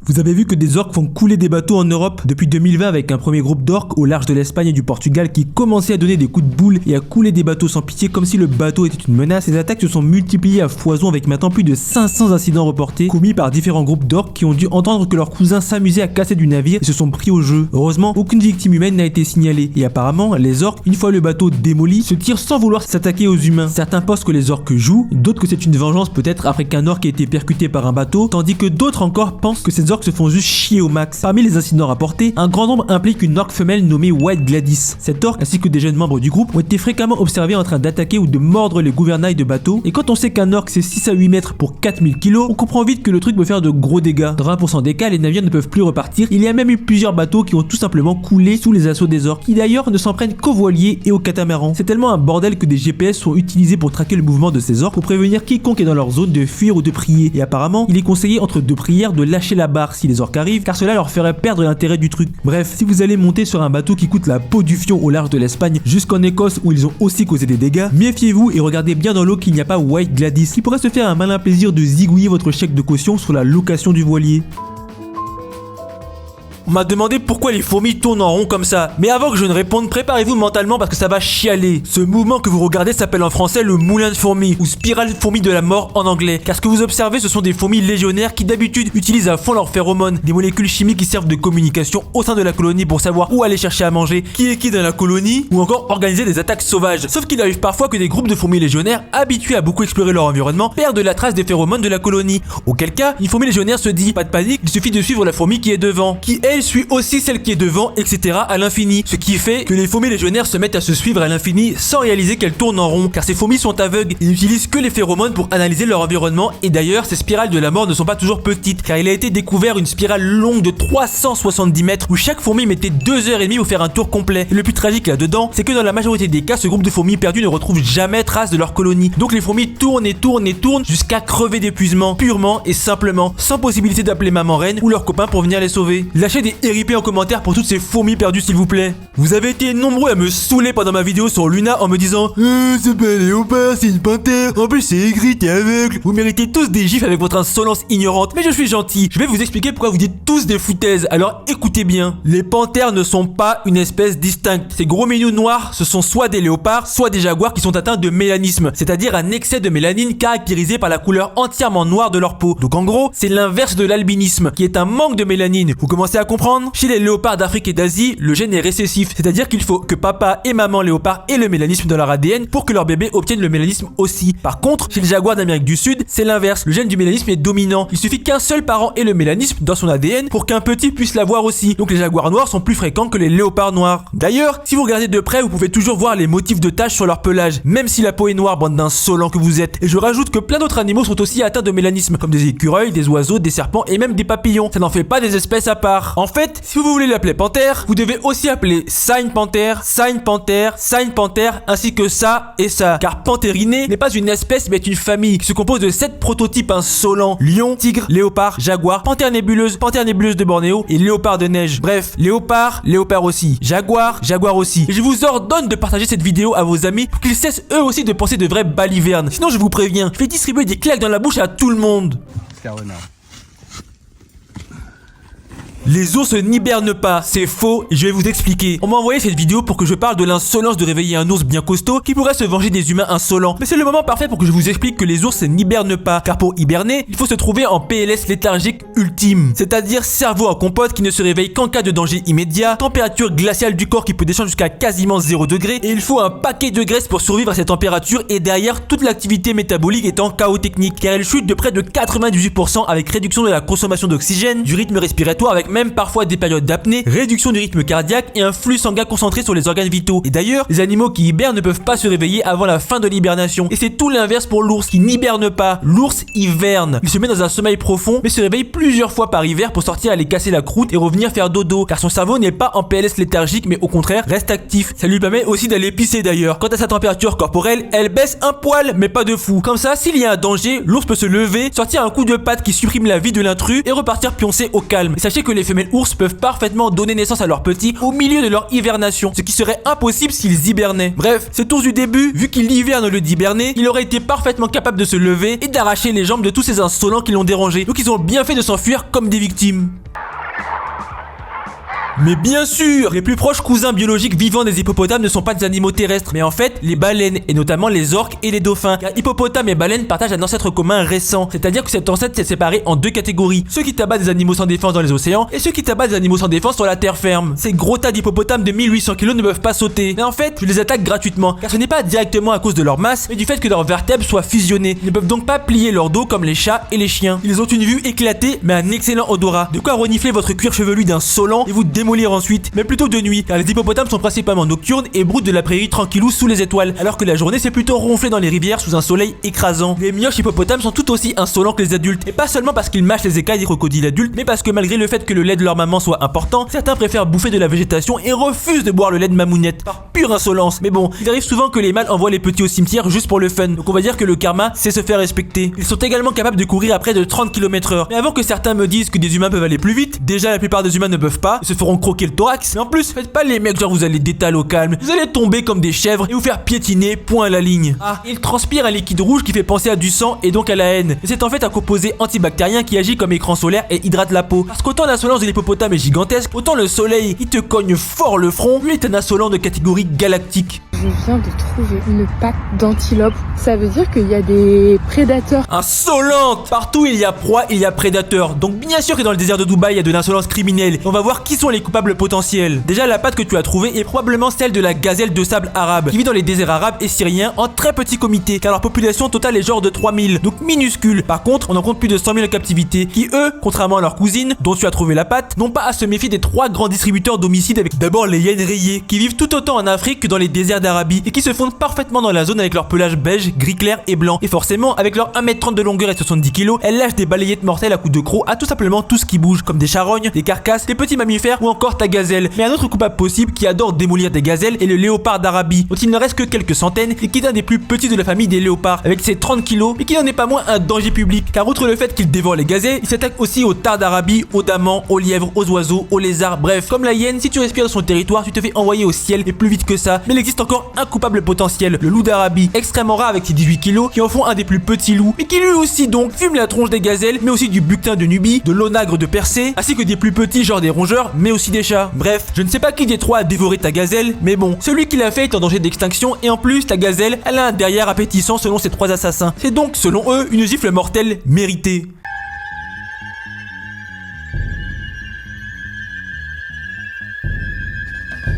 Vous avez vu que des orques font couler des bateaux en Europe depuis 2020 avec un premier groupe d'orques au large de l'Espagne et du Portugal qui commençait à donner des coups de boule et à couler des bateaux sans pitié comme si le bateau était une menace. Ces attaques se sont multipliées à foison avec maintenant plus de 500 incidents reportés commis par différents groupes d'orques qui ont dû entendre que leurs cousins s'amusaient à casser du navire et se sont pris au jeu. Heureusement, aucune victime humaine n'a été signalée et apparemment, les orques, une fois le bateau démoli, se tirent sans vouloir s'attaquer aux humains. Certains pensent que les orques jouent, d'autres que c'est une vengeance peut-être après qu'un orque ait été percuté par un bateau, tandis que d'autres encore pensent que ces orques se font juste chier au max. Parmi les incidents rapportés, un grand nombre implique une orque femelle nommée White Gladys. Cette orque ainsi que des jeunes membres du groupe ont été fréquemment observés en train d'attaquer ou de mordre les gouvernails de bateaux, et quand on sait qu'un orque c'est 6 à 8 mètres pour 4000 kg, on comprend vite que le truc peut faire de gros dégâts. Dans 20% des cas, les navires ne peuvent plus repartir, il y a même eu plusieurs bateaux qui ont tout simplement coulé sous les assauts des orques, qui d'ailleurs ne s'en prennent qu'aux voiliers et aux catamarans. C'est tellement un bordel que des GPS sont utilisés pour traquer le mouvement de ces orques pour prévenir quiconque est dans leur zone de fuir ou de prier, et apparemment, il est conseillé entre deux prières de lâcher la barre si les orques arrivent, car cela leur ferait perdre l'intérêt du truc. Bref, si vous allez monter sur un bateau qui coûte la peau du fion au large de l'Espagne jusqu'en Écosse où ils ont aussi causé des dégâts, méfiez-vous et regardez bien dans l'eau qu'il n'y a pas White Gladys qui pourrait se faire un malin plaisir de zigouiller votre chèque de caution sur la location du voilier. On m'a demandé pourquoi les fourmis tournent en rond comme ça. Mais avant que je ne réponde, préparez-vous mentalement parce que ça va chialer. Ce mouvement que vous regardez s'appelle en français le moulin de fourmis ou spirale fourmi de la mort en anglais. Car ce que vous observez, ce sont des fourmis légionnaires qui d'habitude utilisent à fond leurs phéromones, des molécules chimiques qui servent de communication au sein de la colonie pour savoir où aller chercher à manger, qui est qui dans la colonie, ou encore organiser des attaques sauvages. Sauf qu'il arrive parfois que des groupes de fourmis légionnaires, habitués à beaucoup explorer leur environnement, perdent la trace des phéromones de la colonie. Auquel cas, une fourmi légionnaire se dit, pas de panique, il suffit de suivre la fourmi qui est devant, qui elle suit aussi celle qui est devant, etc. à l'infini. Ce qui fait que les fourmis légionnaires se mettent à se suivre à l'infini sans réaliser qu'elles tournent en rond, car ces fourmis sont aveugles et n'utilisent que les phéromones pour analyser leur environnement. Et d'ailleurs, ces spirales de la mort ne sont pas toujours petites, car il a été découvert une spirale longue de 370 mètres où chaque fourmi mettait 2h30 pour faire un tour complet. Et le plus tragique là-dedans, c'est que dans la majorité des cas, ce groupe de fourmis perdues ne retrouve jamais trace de leur colonie. Donc les fourmis tournent et tournent et tournent jusqu'à crever d'épuisement, purement et simplement, sans possibilité d'appeler maman reine ou leurs copains pour venir les sauver. Lâchez des RIP en commentaire pour toutes ces fourmis perdues s'il vous plaît. Vous avez été nombreux à me saouler pendant ma vidéo sur Luna en me disant c'est pas un léopard, c'est une panthère, en plus c'est aigri, t'es aveugle. Vous méritez tous des gifs avec votre insolence ignorante, mais je suis gentil. Je vais vous expliquer pourquoi vous dites tous des foutaises, alors écoutez bien. Les panthères ne sont pas une espèce distincte. Ces gros minous noirs, ce sont soit des léopards, soit des jaguars qui sont atteints de mélanisme, c'est-à-dire un excès de mélanine caractérisé par la couleur entièrement noire de leur peau. Donc en gros, c'est l'inverse de l'albinisme, qui est un manque de mélanine. Vous commencez à comprendre? Chez les léopards d'Afrique et d'Asie, le gène est récessif, c'est-à-dire qu'il faut que papa et maman léopard aient le mélanisme dans leur ADN pour que leur bébé obtienne le mélanisme aussi. Par contre, chez les jaguars d'Amérique du Sud, c'est l'inverse, le gène du mélanisme est dominant. Il suffit qu'un seul parent ait le mélanisme dans son ADN pour qu'un petit puisse l'avoir aussi. Donc les jaguars noirs sont plus fréquents que les léopards noirs. D'ailleurs, si vous regardez de près, vous pouvez toujours voir les motifs de taches sur leur pelage, même si la peau est noire, bande d'insolents que vous êtes. Et je rajoute que plein d'autres animaux sont aussi atteints de mélanisme, comme des écureuils, des oiseaux, des serpents et même des papillons. Ça n'en fait pas des espèces à part. En fait, si vous voulez l'appeler panthère, vous devez aussi appeler ça une panthère, ça une panthère, ça une panthère, ainsi que ça et ça. Car Pantherinée n'est pas une espèce mais une famille qui se compose de 7 prototypes insolents: lion, tigre, léopard, jaguar, panthère nébuleuse de Bornéo et léopard de neige. Bref, léopard, léopard aussi, jaguar, jaguar aussi. Et je vous ordonne de partager cette vidéo à vos amis pour qu'ils cessent eux aussi de penser de vraies balivernes. Sinon je vous préviens, je vais distribuer des claques dans la bouche à tout le monde. Les ours n'hibernent pas, c'est faux et je vais vous expliquer. On m'a envoyé cette vidéo pour que je parle de l'insolence de réveiller un ours bien costaud qui pourrait se venger des humains insolents. Mais c'est le moment parfait pour que je vous explique que les ours n'hibernent pas, car pour hiberner, il faut se trouver en PLS léthargique ultime, c'est-à-dire cerveau en compote qui ne se réveille qu'en cas de danger immédiat, température glaciale du corps qui peut descendre jusqu'à quasiment 0 degré, et il faut un paquet de graisse pour survivre à cette température et derrière toute l'activité métabolique étant chaos technique, car elle chute de près de 98% avec réduction de la consommation d'oxygène, du rythme respiratoire avec même parfois des périodes d'apnée, réduction du rythme cardiaque et un flux sanguin concentré sur les organes vitaux. Et d'ailleurs, les animaux qui hibernent ne peuvent pas se réveiller avant la fin de l'hibernation. Et c'est tout l'inverse pour l'ours qui n'hiberne pas. L'ours hiverne. Il se met dans un sommeil profond mais se réveille plusieurs fois par hiver pour sortir aller casser la croûte et revenir faire dodo, car son cerveau n'est pas en PLS léthargique mais au contraire reste actif. Ça lui permet aussi d'aller pisser d'ailleurs. Quant à sa température corporelle, elle baisse un poil mais pas de fou. Comme ça, s'il y a un danger, l'ours peut se lever, sortir un coup de patte qui supprime la vie de l'intrus et repartir pioncer au calme. Et sachez que les les femelles ours peuvent parfaitement donner naissance à leurs petits au milieu de leur hibernation, ce qui serait impossible s'ils hibernaient. Bref, cet ours du début, vu qu'il hiverne au lieu d'hiberner, il aurait été parfaitement capable de se lever et d'arracher les jambes de tous ces insolents qui l'ont dérangé. Donc ils ont bien fait de s'enfuir comme des victimes. Mais bien sûr, les plus proches cousins biologiques vivants des hippopotames ne sont pas des animaux terrestres, mais en fait les baleines, et notamment les orques et les dauphins. Car hippopotames et baleines partagent un ancêtre commun récent, c'est-à-dire que cet ancêtre s'est séparé en deux catégories, ceux qui tabassent des animaux sans défense dans les océans et ceux qui tabassent des animaux sans défense sur la terre ferme. Ces gros tas d'hippopotames de 1800 kg ne peuvent pas sauter, mais en fait je les attaque gratuitement, car ce n'est pas directement à cause de leur masse, mais du fait que leurs vertèbres soient fusionnées. Ils ne peuvent donc pas plier leur dos comme les chats et les chiens. Ils ont une vue éclatée, mais un excellent odorat, de quoi renifler votre cuir chevelu d'insolent et vous démolir ensuite, mais plutôt de nuit, car les hippopotames sont principalement nocturnes et broutent de la prairie tranquillou sous les étoiles, alors que la journée c'est plutôt ronfler dans les rivières sous un soleil écrasant. Les mioches hippopotames sont tout aussi insolents que les adultes, et pas seulement parce qu'ils mâchent les écailles des crocodiles adultes, mais parce que malgré le fait que le lait de leur maman soit important, certains préfèrent bouffer de la végétation et refusent de boire le lait de mamounette, par pure insolence. Mais bon, il arrive souvent que les mâles envoient les petits au cimetière juste pour le fun, donc on va dire que le karma c'est se faire respecter. Ils sont également capables de courir à près de 30 km/h, mais avant que certains me disent que des humains peuvent aller plus vite, déjà la plupart des humains ne peuvent pas, ils se feront croquer le thorax, mais en plus faites pas les mecs genre vous allez détaler au calme, vous allez tomber comme des chèvres et vous faire piétiner, point à la ligne. Ah, il transpire un liquide rouge qui fait penser à du sang et donc à la haine. Et c'est en fait un composé antibactérien qui agit comme écran solaire et hydrate la peau. Parce qu'autant l'insolence de l'hippopotame est gigantesque, autant le soleil il te cogne fort le front, lui est un insolent de catégorie galactique. Je viens de trouver une patte d'antilope. Ça veut dire qu'il y a des prédateurs. Insolente! Partout il y a proie, il y a prédateur. Donc bien sûr que dans le désert de Dubaï il y a de l'insolence criminelle. On va voir qui sont les coupables potentiels. Déjà la patte que tu as trouvée est probablement celle de la gazelle de sable arabe, qui vit dans les déserts arabes et syriens en très petit comité, car leur population totale est genre de 3000, donc minuscule. Par contre, on en compte plus de 100 000 en captivité, qui eux, contrairement à leurs cousines, dont tu as trouvé la patte, n'ont pas à se méfier des trois grands distributeurs d'homicides avec d'abord les hyènes rayées, qui vivent tout autant en Afrique que dans les déserts d'Arabie, et qui se fondent parfaitement dans la zone avec leur pelage beige, gris clair et blanc. Et forcément, avec leur 1m30 de longueur et 70 kg, elles lâchent des balayettes mortelles à coups de croc à tout simplement tout ce qui bouge, comme des charognes, des carcasses, des petits mammifères ou encore ta gazelle. Mais un autre coupable possible qui adore démolir des gazelles est le léopard d'Arabie, dont il ne reste que quelques centaines et qui est un des plus petits de la famille des léopards, avec ses 30 kg, mais qui n'en est pas moins un danger public, car outre le fait qu'il dévore les gazelles, il s'attaque aussi aux tares d'Arabie, aux damans, aux lièvres, aux oiseaux, aux lézards, bref, comme la hyène, si tu respires dans son territoire, tu te fais envoyer au ciel et plus vite que ça. Mais il existe encore un coupable potentiel, le loup d'Arabie, extrêmement rare avec ses 18 kg, qui en font un des plus petits loups, et qui lui aussi donc fume la tronche des gazelles, mais aussi du buctin de Nubie, de l'onagre de Persée, ainsi que des plus petits genre des rongeurs, mais aussi des chats. Bref, je ne sais pas qui des trois a dévoré ta gazelle, mais bon, celui qui l'a fait est en danger d'extinction, et en plus ta gazelle, elle a un derrière appétissant selon ces trois assassins. C'est donc, selon eux, une gifle mortelle méritée.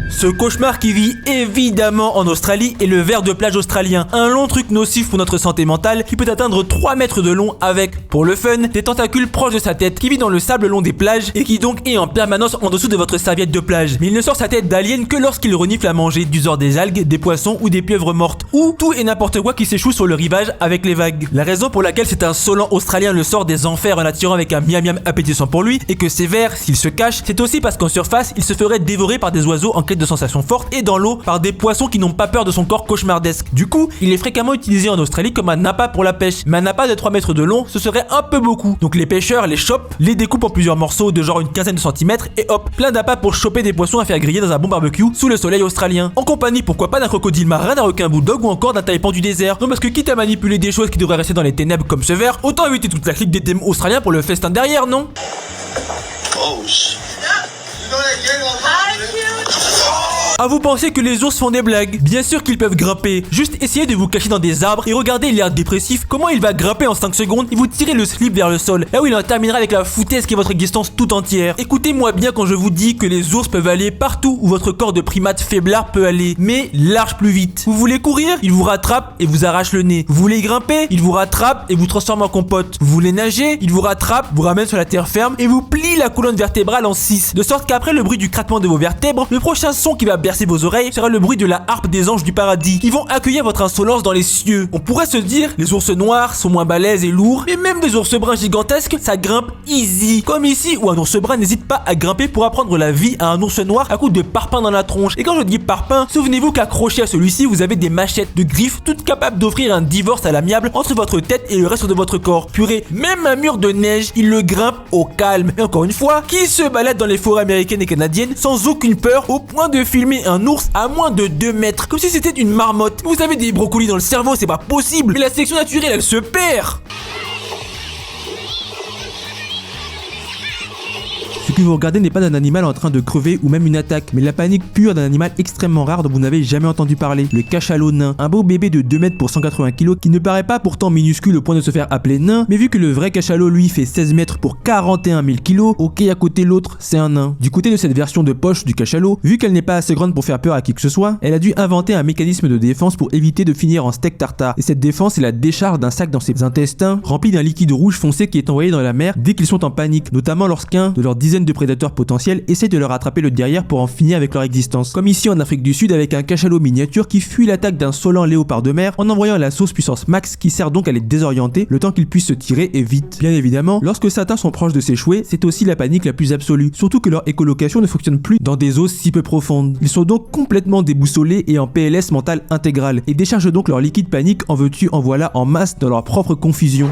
Ce cauchemar qui vit évidemment en Australie est le ver de plage australien, un long truc nocif pour notre santé mentale qui peut atteindre 3 mètres de long avec, pour le fun, des tentacules proches de sa tête, qui vit dans le sable long des plages et qui donc est en permanence en dessous de votre serviette de plage. Mais il ne sort sa tête d'alien que lorsqu'il renifle à manger du genre des algues, des poissons ou des pieuvres mortes, ou tout et n'importe quoi qui s'échoue sur le rivage avec les vagues. La raison pour laquelle cet insolent australien le sort des enfers en attirant avec un miam miam appétissant pour lui, et que ces vers, s'il se cache, c'est aussi parce qu'en surface, il se ferait dévorer par des oiseaux en quête de sensations fortes et dans l'eau par des poissons qui n'ont pas peur de son corps cauchemardesque. Du coup, il est fréquemment utilisé en Australie comme un appât pour la pêche. Mais un appât de 3 mètres de long, ce serait un peu beaucoup. Donc les pêcheurs les chopent, les découpent en plusieurs morceaux de genre une quinzaine de centimètres et hop, plein d'appâts pour choper des poissons à faire griller dans un bon barbecue sous le soleil australien. En compagnie, pourquoi pas d'un crocodile marin, d'un requin bulldog ou encore d'un taipan du désert. Non, parce que quitte à manipuler des choses qui devraient rester dans les ténèbres comme ce ver, autant éviter toute la clique des démons australiens pour le festin derrière, non? Oh shit. Ah, vous pensez que les ours font des blagues? Bien sûr qu'ils peuvent grimper. Juste essayez de vous cacher dans des arbres et regardez l'air dépressif. Comment il va grimper en 5 secondes et vous tirez le slip vers le sol. Là où il en terminera avec la foutaise qui est votre existence tout entière. Écoutez-moi bien quand je vous dis que les ours peuvent aller partout où votre corps de primate faiblard peut aller, mais large plus vite. Vous voulez courir? Il vous rattrape et vous arrache le nez. Vous voulez grimper? Il vous rattrape et vous transforme en compote. Vous voulez nager? Il vous rattrape, vous ramène sur la terre ferme et vous plie la colonne vertébrale en 6. De sorte qu'après le bruit du craquement de vos vertèbres, le prochain son qui va bercer vos oreilles sera le bruit de la harpe des anges du paradis qui vont accueillir votre insolence dans les cieux. On pourrait se dire, les ours noirs sont moins balèzes et lourds, mais même des ours bruns gigantesques, ça grimpe easy. Comme ici où un ours brun n'hésite pas à grimper pour apprendre la vie à un ours noir à coups de parpaing dans la tronche. Et quand je dis parpaing, souvenez-vous qu'accroché à celui-ci, vous avez des machettes de griffes toutes capables d'offrir un divorce à l'amiable entre votre tête et le reste de votre corps. Purée, même un mur de neige, il le grimpe au calme. Et encore une fois, qui se balade dans les forêts américaines et canadiennes sans aucune peur au point de filmer un ours à moins de 2 mètres comme si c'était une marmotte? Vous avez des brocolis dans le cerveau, c'est pas possible. Mais la sélection naturelle, elle se perd. Ce que vous regardez n'est pas d'un animal en train de crever ou même une attaque, mais la panique pure d'un animal extrêmement rare dont vous n'avez jamais entendu parler, le cachalot nain. Un beau bébé de 2 mètres pour 180 kg qui ne paraît pas pourtant minuscule au point de se faire appeler nain, mais vu que le vrai cachalot lui fait 16 mètres pour 41 000 kg, ok, à côté l'autre c'est un nain. Du côté de cette version de poche du cachalot, vu qu'elle n'est pas assez grande pour faire peur à qui que ce soit, elle a dû inventer un mécanisme de défense pour éviter de finir en steak tartare. Et cette défense est la décharge d'un sac dans ses intestins rempli d'un liquide rouge foncé qui est envoyé dans la mer dès qu'ils sont en panique, notamment lorsqu'un de leurs dizaines de prédateurs potentiels essaie de leur attraper le derrière pour en finir avec leur existence. Comme ici en Afrique du Sud avec un cachalot miniature qui fuit l'attaque d'un Solan léopard de mer en envoyant la sauce puissance max qui sert donc à les désorienter le temps qu'ils puissent se tirer et vite. Bien évidemment, lorsque certains sont proches de s'échouer, c'est aussi la panique la plus absolue, surtout que leur écolocation ne fonctionne plus dans des eaux si peu profondes. Ils sont donc complètement déboussolés et en PLS mental intégral et déchargent donc leur liquide panique en veux-tu en voilà en masse dans leur propre confusion.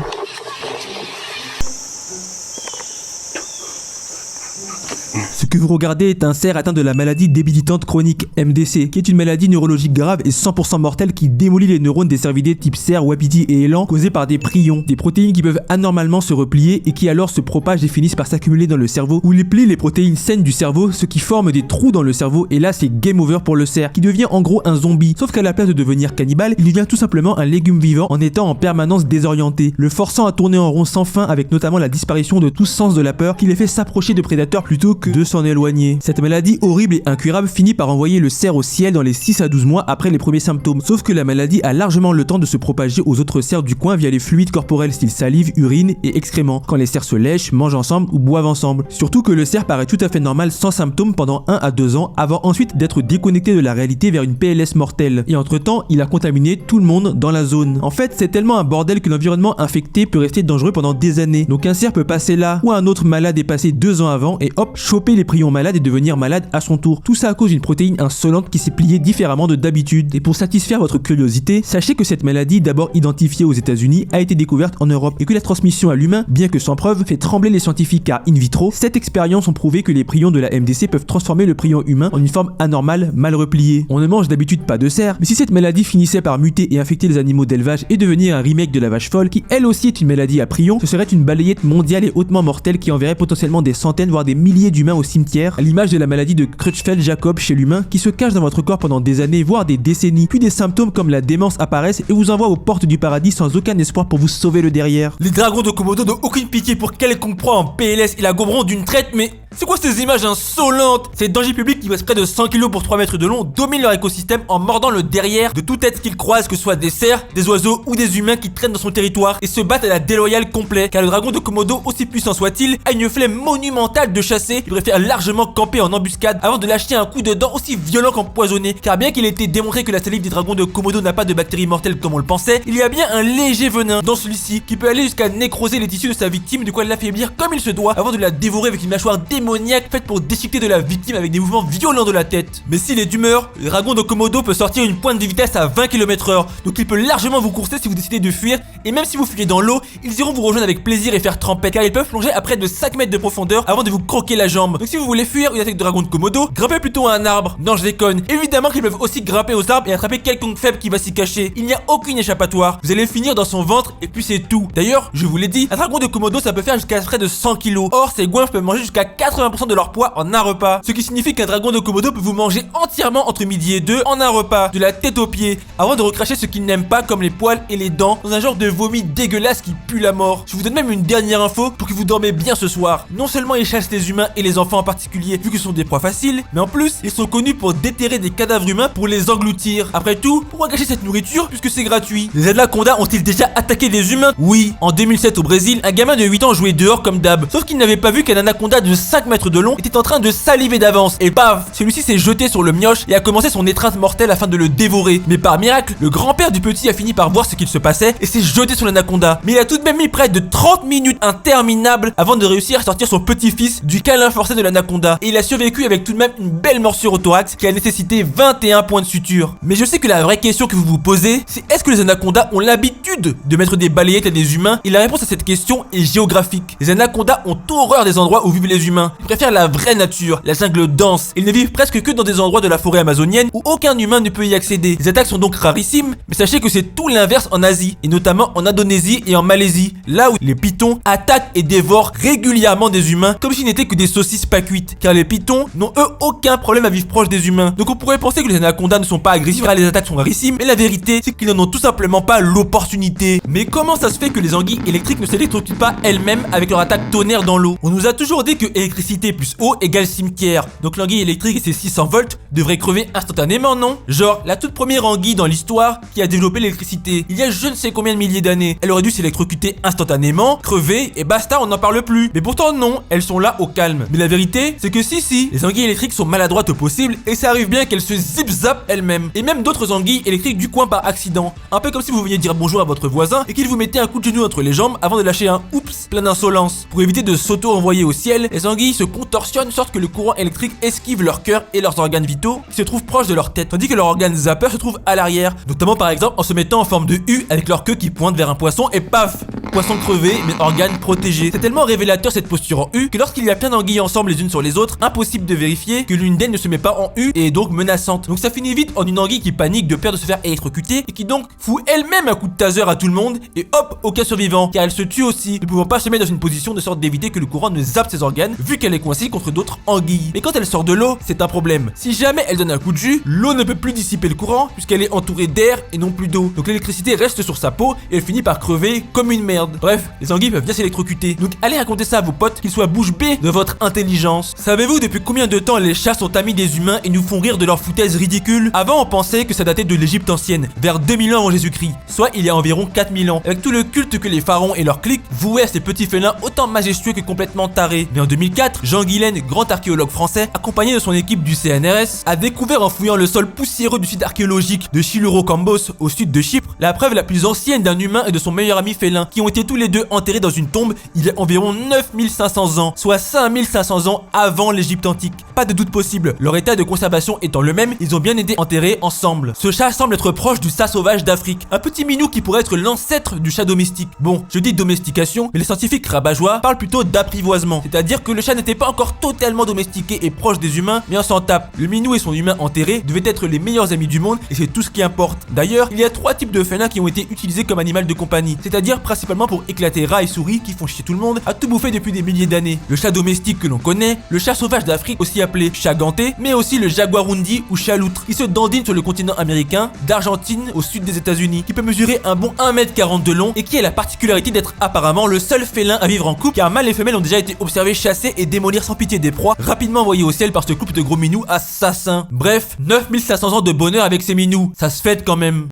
Ce que vous regardez est un cerf atteint de la maladie débilitante chronique, MDC, qui est une maladie neurologique grave et 100% mortelle qui démolit les neurones des cervidés type cerf, wapiti et élan causés par des prions, des protéines qui peuvent anormalement se replier et qui alors se propagent et finissent par s'accumuler dans le cerveau où les plient les protéines saines du cerveau, ce qui forme des trous dans le cerveau et là c'est game over pour le cerf qui devient en gros un zombie, sauf qu'à la place de devenir cannibale, il devient tout simplement un légume vivant en étant en permanence désorienté, le forçant à tourner en rond sans fin avec notamment la disparition de tout sens de la peur qui les fait s'approcher de prédateurs plutôt que de s'en éloigner. Cette maladie horrible et incurable finit par envoyer le cerf au ciel dans les 6 à 12 mois après les premiers symptômes, sauf que la maladie a largement le temps de se propager aux autres cerfs du coin via les fluides corporels style salive, urine et excréments, quand les cerfs se lèchent, mangent ensemble ou boivent ensemble. Surtout que le cerf paraît tout à fait normal sans symptômes pendant 1 à 2 ans avant ensuite d'être déconnecté de la réalité vers une PLS mortelle. Et entre temps, il a contaminé tout le monde dans la zone. En fait, c'est tellement un bordel que l'environnement infecté peut rester dangereux pendant des années. Donc un cerf peut passer là où un autre malade est passé 2 ans avant et hop, choper les prions malades et devenir malade à son tour. Tout ça à cause d'une protéine insolente qui s'est pliée différemment de d'habitude. Et pour satisfaire votre curiosité, sachez que cette maladie, d'abord identifiée aux États-Unis, a été découverte en Europe et que la transmission à l'humain, bien que sans preuve, fait trembler les scientifiques car in vitro, cette expérience ont prouvé que les prions de la MDC peuvent transformer le prion humain en une forme anormale mal repliée. On ne mange d'habitude pas de cerf, mais si cette maladie finissait par muter et infecter les animaux d'élevage et devenir un remake de la vache folle, qui elle aussi est une maladie à prions, ce serait une balayette mondiale et hautement mortelle qui enverrait potentiellement des centaines voire des milliers d'humains au cimetière, à l'image de la maladie de Creutzfeldt-Jakob chez l'humain qui se cache dans votre corps pendant des années voire des décennies, puis des symptômes comme la démence apparaissent et vous envoient aux portes du paradis sans aucun espoir pour vous sauver le derrière. Les dragons de Komodo n'ont aucune pitié pour quelconque proie en PLS et la goberont d'une traite, mais c'est quoi ces images insolentes? Ces dangers publics qui pèsent près de 100 kg pour 3 mètres de long dominent leur écosystème en mordant le derrière de tout être qu'ils croisent, que ce soit des cerfs, des oiseaux ou des humains qui traînent dans son territoire et se battent à la déloyale complet, car le dragon de Komodo, aussi puissant soit-il, a une flemme monumentale de chasser. Il préfère largement camper en embuscade avant de lâcher un coup de dent aussi violent qu'empoisonné, car bien qu'il ait été démontré que la salive des dragons de Komodo n'a pas de bactéries mortelles comme on le pensait, il y a bien un léger venin dans celui-ci qui peut aller jusqu'à nécroser les tissus de sa victime, de quoi l'affaiblir comme il se doit avant de la dévorer avec une mâchoire démoniaque faite pour déchiqueter de la victime avec des mouvements violents de la tête. Mais s'il est d'humeur, le dragon de Komodo peut sortir une pointe de vitesse à 20 km/h, donc il peut largement vous courser si vous décidez de fuir, et même si vous fuyez dans l'eau, ils iront vous rejoindre avec plaisir et faire trempette, car ils peuvent plonger à près de 5 mètres de profondeur avant de vous croquer la jambe. Donc si vous voulez fuir une attaque de dragon de Komodo, grimpez plutôt à un arbre. Non, je déconne. Évidemment qu'ils peuvent aussi grimper aux arbres et attraper quelconque faible qui va s'y cacher. Il n'y a aucune échappatoire. Vous allez finir dans son ventre et puis c'est tout. D'ailleurs, je vous l'ai dit, un dragon de Komodo ça peut faire jusqu'à près de 100 kg. Or, ces goinfres peuvent manger jusqu'à 80% de leur poids en un repas. Ce qui signifie qu'un dragon de Komodo peut vous manger entièrement entre midi et 2 en un repas, de la tête aux pieds, avant de recracher ce qu'il n'aime pas comme les poils et les dents dans un genre de vomi dégueulasse qui pue la mort. Je vous donne même une dernière info pour que vous dormez bien ce soir. Non seulement il chasse les humains et les enfants en particulier, vu que ce sont des proies faciles, mais en plus, ils sont connus pour déterrer des cadavres humains pour les engloutir. Après tout, pourquoi gâcher cette nourriture puisque c'est gratuit? Les anacondas ont-ils déjà attaqué des humains? Oui, en 2007 au Brésil, un gamin de 8 ans jouait dehors comme d'hab, sauf qu'il n'avait pas vu qu'un anaconda de 5 mètres de long était en train de saliver d'avance, et paf, celui-ci s'est jeté sur le mioche et a commencé son étreinte mortelle afin de le dévorer. Mais par miracle, le grand-père du petit a fini par voir ce qu'il se passait et s'est jeté sur l'anaconda. Mais il a tout de même mis près de 30 minutes interminables avant de réussir à sortir son petit-fils du câlin forcé de l'anaconda. Et il a survécu avec tout de même une belle morsure au thorax qui a nécessité 21 points de suture. Mais je sais que la vraie question que vous vous posez, c'est est-ce que les anacondas ont l'habitude de mettre des balayettes à des humains? Et la réponse à cette question est géographique. Les anacondas ont horreur des endroits où vivent les humains. Ils préfèrent la vraie nature, la jungle dense. Ils ne vivent presque que dans des endroits de la forêt amazonienne où aucun humain ne peut y accéder. Les attaques sont donc rarissimes, mais sachez que c'est tout l'inverse en Asie, et notamment en Indonésie et en Malaisie, là où les pythons attaquent et dévorent régulièrement des humains comme s'ils n'étaient que des saucisses pas cuites, car les pythons n'ont eux aucun problème à vivre proche des humains. Donc on pourrait penser que les anacondas ne sont pas agressifs car les attaques sont rarissimes, mais la vérité c'est qu'ils n'en ont tout simplement pas l'opportunité. Mais comment ça se fait que les anguilles électriques ne s'électrocutent pas elles-mêmes avec leur attaque tonnerre dans l'eau? On nous a toujours dit que électricité plus eau égale cimetière, donc l'anguille électrique et ses 600 volts devraient crever instantanément, non? Genre, la toute première anguille dans l'histoire qui a développé l'électricité, il y a je ne sais combien de milliers d'années, elle aurait dû s'électrocuter instantanément, crever et basta, on n'en parle plus. Mais pourtant non, elles sont là au calme. Mais la vérité, c'est que si, les anguilles électriques sont maladroites au possible et ça arrive bien qu'elles se zip-zap elles-mêmes. Et même d'autres anguilles électriques du coin par accident. Un peu comme si vous veniez dire bonjour à votre voisin et qu'il vous mettait un coup de genou entre les jambes avant de lâcher un oups plein d'insolence. Pour éviter de s'auto-envoyer au ciel, les anguilles se contorsionnent sorte que le courant électrique esquive leur cœur et leurs organes vitaux qui se trouvent proches de leur tête, tandis que leur organe zapper se trouve à l'arrière, notamment par exemple en se mettant en forme de U avec leur queue qui pointe vers un poisson et paf, poisson crevé mais organe protégé. C'est tellement révélateur cette posture en U que lorsqu'il y a plein d'anguilles ensemble les unes sur les autres, impossible de vérifier que l'une d'elles ne se met pas en U et est donc menaçante. Donc ça finit vite en une anguille qui panique de peur de se faire électrocuter et qui donc fout elle-même un coup de taser à tout le monde et hop, aucun survivant, car elle se tue aussi, ne pouvant pas se mettre dans une position de sorte d'éviter que le courant ne zappe ses organes vu qu'elle est coincée contre d'autres anguilles. Mais quand elle sort de l'eau, c'est un problème. Si jamais elle donne un coup de jus, l'eau ne peut plus dissiper le courant puisqu'elle est entourée d'air et non plus d'eau. Donc l'électricité reste sur sa peau et elle finit par crever comme une merde. Bref, les anguilles peuvent bien s'électrocuter. Donc allez raconter ça à vos potes, qu'ils soient bouche bée de votre intelligence. Savez-vous depuis combien de temps les chats sont amis des humains et nous font rire de leurs foutaises ridicules? Avant on pensait que ça datait de l'Égypte ancienne, vers 2000 ans avant Jésus-Christ, soit il y a environ 4000 ans, avec tout le culte que les pharaons et leurs cliques vouaient à ces petits félins autant majestueux que complètement tarés. Mais en 2004, Jean Guilaine, grand archéologue français, accompagné de son équipe du CNRS, a découvert en fouillant le sol poussiéreux du site archéologique de Chilouro-Cambos au sud de Chypre, la preuve la plus ancienne d'un humain et de son meilleur ami félin, qui ont été tous les deux enterrés dans une tombe il y a environ 9500 ans, soit 5500 ans avant l'Égypte antique. Pas de doute possible, leur état de conservation étant le même, ils ont bien été enterrés ensemble. Ce chat semble être proche du chat sauvage d'Afrique, un petit minou qui pourrait être l'ancêtre du chat domestique. Bon, je dis domestication, mais les scientifiques rabat-joie parlent plutôt d'apprivoisement, c'est-à-dire que le chat n'était pas encore totalement domestiqué et proche des humains, mais on s'en tape. Le minou et son humain enterré devaient être les meilleurs amis du monde et c'est tout ce qui importe. D'ailleurs, il y a 3 types de félins qui ont été utilisés comme animal de compagnie, c'est-à-dire principalement pour éclater rats et souris qui font chier tout le monde à tout bouffer depuis des milliers d'années. Le chat domestique que l'on connaît, le chat sauvage d'Afrique aussi appelé chat ganté, mais aussi le jaguarundi ou chat loutre qui se dandine sur le continent américain, d'Argentine au sud des États-Unis, qui peut mesurer un bon 1m40 de long et qui a la particularité d'être apparemment le seul félin à vivre en couple, car mâles et femelles ont déjà été observés chasser et démolir sans pitié des proies rapidement envoyées au ciel par ce couple de gros minous assassins. Bref, 9500 ans de bonheur avec ces minous, ça se fête quand même.